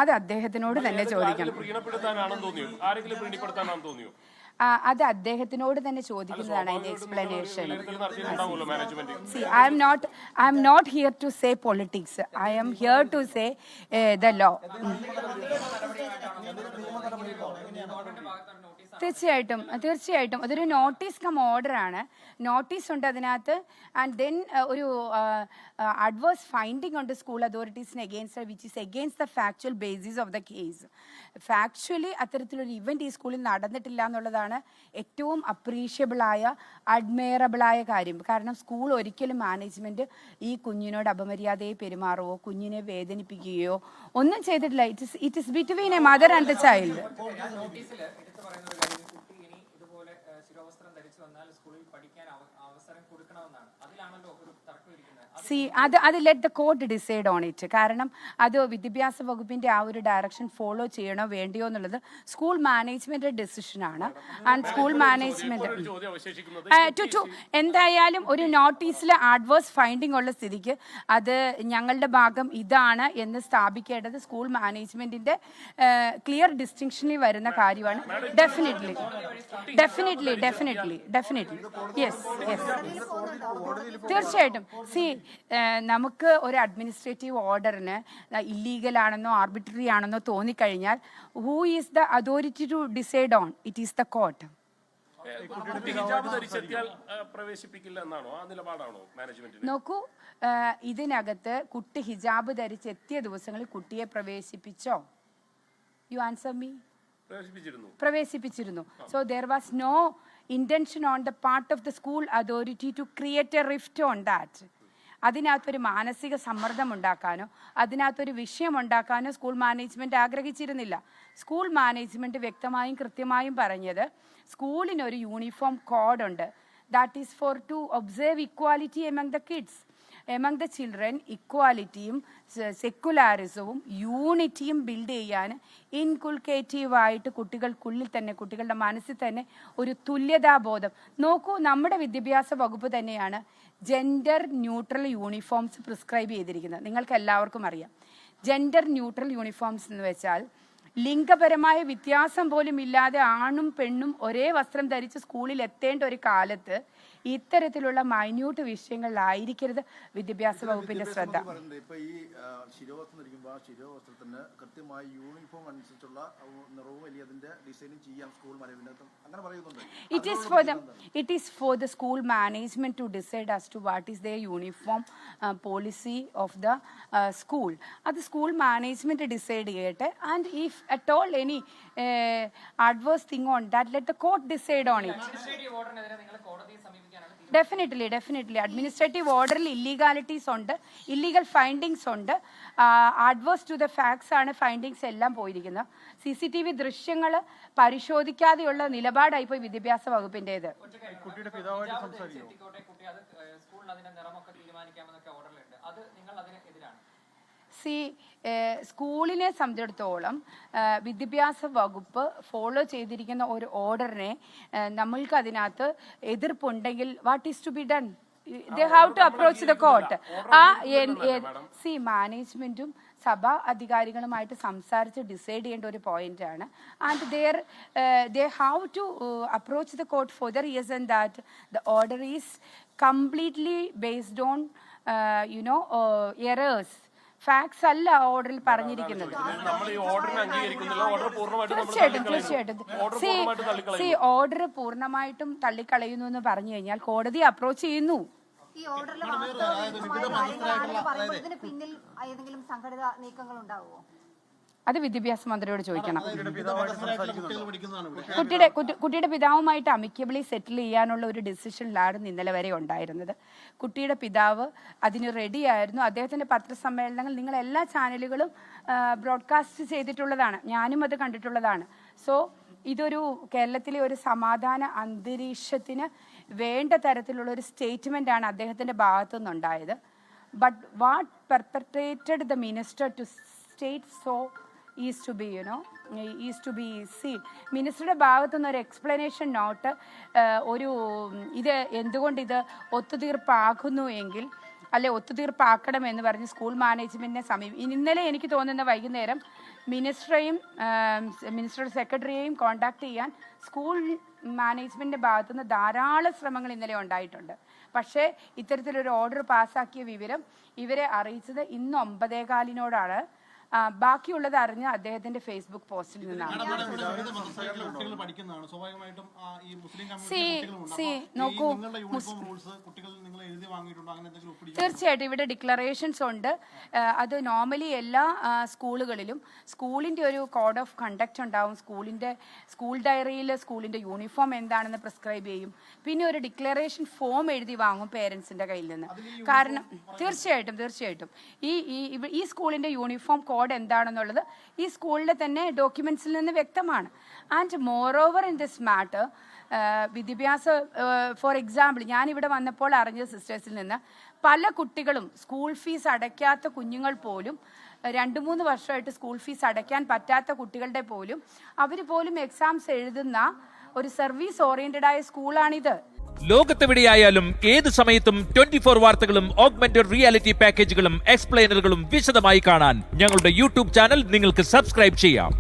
അത് അദ്ദേഹത്തിനോട് തന്നെ ചോദിക്കണം. അത് അദ്ദേഹത്തിനോട് തന്നെ ചോദിക്കുന്നതാണ് അതിന്റെ explanation. I am not here to say politics. I am here to say the law. തീർച്ചയായിട്ടും അതൊരു നോട്ടീസ് കം ഓർഡർ ആണ്. നോട്ടീസ് ഉണ്ട് അതിനകത്ത്. ആൻഡ് ദെൻ ഒരു അഡ്വേഴ്സ് ഫൈൻഡിങ് ഉണ്ട് സ്കൂൾ അതോറിറ്റീസിന് against, which is against the factual basis of the case. Factually അത്തരത്തിലൊരു event ഈ സ്കൂളിൽ നടന്നിട്ടില്ല എന്നുള്ളതാണ് ഏറ്റവും അപ്രീഷ്യബിളായ അഡ്മയറബിളായ കാര്യം. കാരണം സ്കൂൾ ഒരിക്കലും മാനേജ്മെന്റ് ഈ കുഞ്ഞിനോട് അപമര്യാദയെ പെരുമാറുകയോ കുഞ്ഞിനെ വേദനിപ്പിക്കുകയോ ഒന്നും ചെയ്തിട്ടില്ല. It is between a mother and a child. അത് let the court decide on it. കാരണം അത് വിദ്യാഭ്യാസ വകുപ്പിന്റെ ആ ഒരു ഡയറക്ഷൻ ഫോളോ ചെയ്യണോ വേണ്ടിയോ എന്നുള്ളത് സ്കൂൾ മാനേജ്മെന്റ് ഡിസിഷനാണ്. ആൻഡ് സ്കൂൾ മാനേജ്മെന്റ് എന്തായാലും ഒരു നോട്ടീസിൽ അഡ്വേഴ്സ് ഫൈൻഡിങ് ഉള്ള സ്ഥിതിക്ക് അത് ഞങ്ങളുടെ ഭാഗം ഇതാണ് എന്ന് സ്ഥാപിക്കേണ്ടത് സ്കൂൾ മാനേജ്മെന്റിന്റെ ക്ലിയർ ഡിസ്റ്റിങ്ഷനിൽ വരുന്ന കാര്യമാണ്. ഡെഫിനറ്റ്ലി യെസ് തീർച്ചയായിട്ടും. നമുക്ക് ഒരു അഡ്മിനിസ്ട്രേറ്റീവ് ഓർഡറിന് ഇല്ലീഗൽ ആണെന്നോ ആർബിട്രറി ആണെന്നോ തോന്നിക്കഴിഞ്ഞാൽ who is the authority to decide on? It is the court. നോക്കൂ, ഇതിനകത്ത് കുട്ടി ഹിജാബ് ധരിച്ചെത്തിയ ദിവസങ്ങളിൽ കുട്ടിയെ പ്രവേശിപ്പിച്ചോ? You answer me. പ്രവേശിപ്പിച്ചിരുന്നു. So there was no intention on the part of the school authority to create a rift on that. അതിനകത്തൊരു മാനസിക സമ്മർദ്ദം ഉണ്ടാക്കാനോ അതിനകത്തൊരു വിഷയം ഉണ്ടാക്കാനോ സ്കൂൾ മാനേജ്മെന്റ് ആഗ്രഹിച്ചിരുന്നില്ല. സ്കൂൾ മാനേജ്മെന്റ് വ്യക്തമായും കൃത്യമായും പറഞ്ഞത് സ്കൂളിനൊരു യൂണിഫോം കോഡുണ്ട്. That is for to observe equality among the kids, among the children. ഇക്വാലിറ്റിയും സെക്കുലാരിസവും യൂണിറ്റിയും ബിൽഡ് ചെയ്യാൻ ഇൻകുൾക്കേറ്റീവായിട്ട് കുട്ടികൾക്കുള്ളിൽ തന്നെ, കുട്ടികളുടെ മനസ്സിൽ തന്നെ ഒരു തുല്യതാബോധം. നോക്കൂ, നമ്മുടെ വിദ്യാഭ്യാസ വകുപ്പ് തന്നെയാണ് ജെൻഡർ ന്യൂട്രൽ യൂണിഫോംസ് പ്രിസ്ക്രൈബ് ചെയ്തിരിക്കുന്നത്. നിങ്ങൾക്ക് എല്ലാവർക്കും അറിയാം. ജെൻഡർ ന്യൂട്രൽ യൂണിഫോംസ് എന്ന് വെച്ചാൽ ലിംഗപരമായ വ്യത്യാസം പോലും ഇല്ലാതെ ആണും പെണ്ണും ഒരേ വസ്ത്രം ധരിച്ച് സ്കൂളിൽ എത്തേണ്ട ഒരു കാലത്ത് ഇത്തരത്തിലുള്ള മൈന്യൂട്ട് വിഷയങ്ങളിലായിരിക്കരുത് വിദ്യാഭ്യാസ വകുപ്പിന്റെ ശ്രദ്ധ. It is for the school management to decide as to what is their uniform policy of the school. അത് സ്കൂൾ മാനേജ്മെന്റ് ഡിസൈഡ് ചെയ്യട്ടെ. And if at all any adverse thing on that, let the court decide on it. Definitely administrative orderൽ illegalities ഉണ്ട്, illegal findings ഉണ്ട്, adverse to the facts ആണ് findings എല്ലാം പോയിരിക്കുന്നത്. CCTV ദൃശ്യങ്ങൾ പരിശോധിക്കാതെയുള്ള നിലപാടായി പോയി വിദ്യാഭ്യാസ വകുപ്പിന്റേത്. സ്കൂളിനെ സംബന്ധിച്ചിടത്തോളം വിദ്യാഭ്യാസ വകുപ്പ് ഫോളോ ചെയ്തിരിക്കുന്ന ഒരു ഓർഡറിനെ നമ്മൾക്ക് അതിനകത്ത് എതിർപ്പുണ്ടെങ്കിൽ what is to be done? they have to approach the court. മാനേജ്മെന്റും സഭാ അധികാരികളുമായിട്ട് സംസാരിച്ച് ഡിസൈഡ് ചെയ്യേണ്ട ഒരു പോയിന്റ് ആണ്. And they have to approach the court for the reason that the order is completely based on errors. Facts അല്ല ഓർഡറിൽ പറഞ്ഞിരിക്കുന്നത്. തീർച്ചയായിട്ടും ഓർഡർ പൂർണ്ണമായിട്ടും തള്ളിക്കളയുന്നു എന്ന് പറഞ്ഞു കഴിഞ്ഞാൽ കോടതി അപ്രോച്ച് ചെയ്യുന്നു. അത് വിദ്യാഭ്യാസ മന്ത്രിയോട് ചോദിക്കണം. കുട്ടിയുടെ പിതാവുമായിട്ട് അമിക്കബിളി സെറ്റിൽ ചെയ്യാനുള്ള ഒരു ഡിസിഷനിലാണ് ഇന്നലെ വരെ ഉണ്ടായിരുന്നത്. കുട്ടിയുടെ പിതാവ് അതിന് റെഡിയായിരുന്നു. അദ്ദേഹത്തിന്റെ പത്രസമ്മേളനങ്ങൾ നിങ്ങൾ എല്ലാ ചാനലുകളും ബ്രോഡ്കാസ്റ്റ് ചെയ്തിട്ടുള്ളതാണ്, ഞാനും അത് കണ്ടിട്ടുള്ളതാണ്. സോ ഇതൊരു കേരളത്തിലെ ഒരു സമാധാന അന്തരീക്ഷത്തിന് വേണ്ട തരത്തിലുള്ള ഒരു സ്റ്റേറ്റ്മെന്റ് ആണ് അദ്ദേഹത്തിന്റെ ഭാഗത്തു നിന്നുണ്ടായത്. But what perpetrated the minister to state so is to be seen. മിനിസ്റ്ററുടെ ഭാഗത്തു നിന്ന് ഒരു എക്സ്പ്ലനേഷൻ നോട്ട്, ഒരു ഇത് എന്തുകൊണ്ട് ഇത് ഒത്തുതീർപ്പാകുന്നു എങ്കിൽ അല്ലെ ഒത്തുതീർപ്പാക്കണം എന്ന് പറഞ്ഞ് സ്കൂൾ മാനേജ്മെന്റിനെ ഇന്നലെ എനിക്ക് തോന്നുന്ന വൈകുന്നേരം മിനിസ്റ്ററുടെ സെക്രട്ടറിയെയും കോൺടാക്ട് ചെയ്യാൻ സ്കൂൾ മാനേജ്മെന്റിന്റെ ഭാഗത്തുനിന്ന് ധാരാളം ശ്രമങ്ങൾ ഇന്നലെ ഉണ്ടായിട്ടുണ്ട്. പക്ഷേ ഇത്തരത്തിലൊരു ഓർഡർ പാസ്സാക്കിയ വിവരം ഇവരെ അറിയിച്ചത് ഇന്ന് 9:15 ബാക്കിയുള്ളത് അറിഞ്ഞ അദ്ദേഹത്തിന്റെ ഫേസ്ബുക്ക് പോസ്റ്റിൽ നിന്നാണ്. നോക്കൂ, തീർച്ചയായിട്ടും ഇവിടെ ഡിക്ലറേഷൻസ് ഉണ്ട്. അത് നോർമലി എല്ലാ സ്കൂളുകളിലും സ്കൂളിന്റെ ഒരു കോഡ് ഓഫ് കണ്ടക്ട് ഉണ്ടാവും. സ്കൂൾ ഡയറിയിൽ സ്കൂളിന്റെ യൂണിഫോം എന്താണെന്ന് പ്രിസ്ക്രൈബ് ചെയ്യും. പിന്നെ ഒരു ഡിക്ലറേഷൻ ഫോം എഴുതി വാങ്ങും പേരൻസിന്റെ കയ്യിൽ നിന്ന്. കാരണം തീർച്ചയായിട്ടും ഈ സ്കൂളിന്റെ യൂണിഫോം കോഡ് എന്താണെന്നുള്ളത് ഈ സ്കൂളിലെ തന്നെ ഡോക്യുമെന്റ്സിൽ നിന്ന് വ്യക്തമാണ്. And more over in this matter വിദ്യാഭ്യാസ ഫോർ എക്സാമ്പിൾ ഞാനിവിടെ വന്നപ്പോൾ അറിഞ്ഞ സിസ്റ്റേഴ്സിൽ നിന്ന് പല കുട്ടികളും സ്കൂൾ ഫീസ് അടയ്ക്കാത്ത കുഞ്ഞുങ്ങൾ പോലും 2-3 വർഷമായിട്ട് സ്കൂൾ ഫീസ് അടയ്ക്കാൻ പറ്റാത്ത കുട്ടികളുടെ പോലും അവർ പോലും എക്സാംസ് എഴുതുന്ന ഒരു സർവീസ് ഓറിയന്റഡ് ആയ സ്കൂളാണിത്. ലോകത്തെവിടെയായാലും ഏത് സമയത്തും 24 വാർത്തകളും ഓഗ്മെന്റഡ് റിയാലിറ്റി പാക്കേജുകളും എക്സ്പ്ലെയിനറുകളും വിശദമായി കാണാൻ ഞങ്ങളുടെ യൂട്യൂബ് ചാനൽ നിങ്ങൾക്ക് സബ്സ്ക്രൈബ് ചെയ്യാം.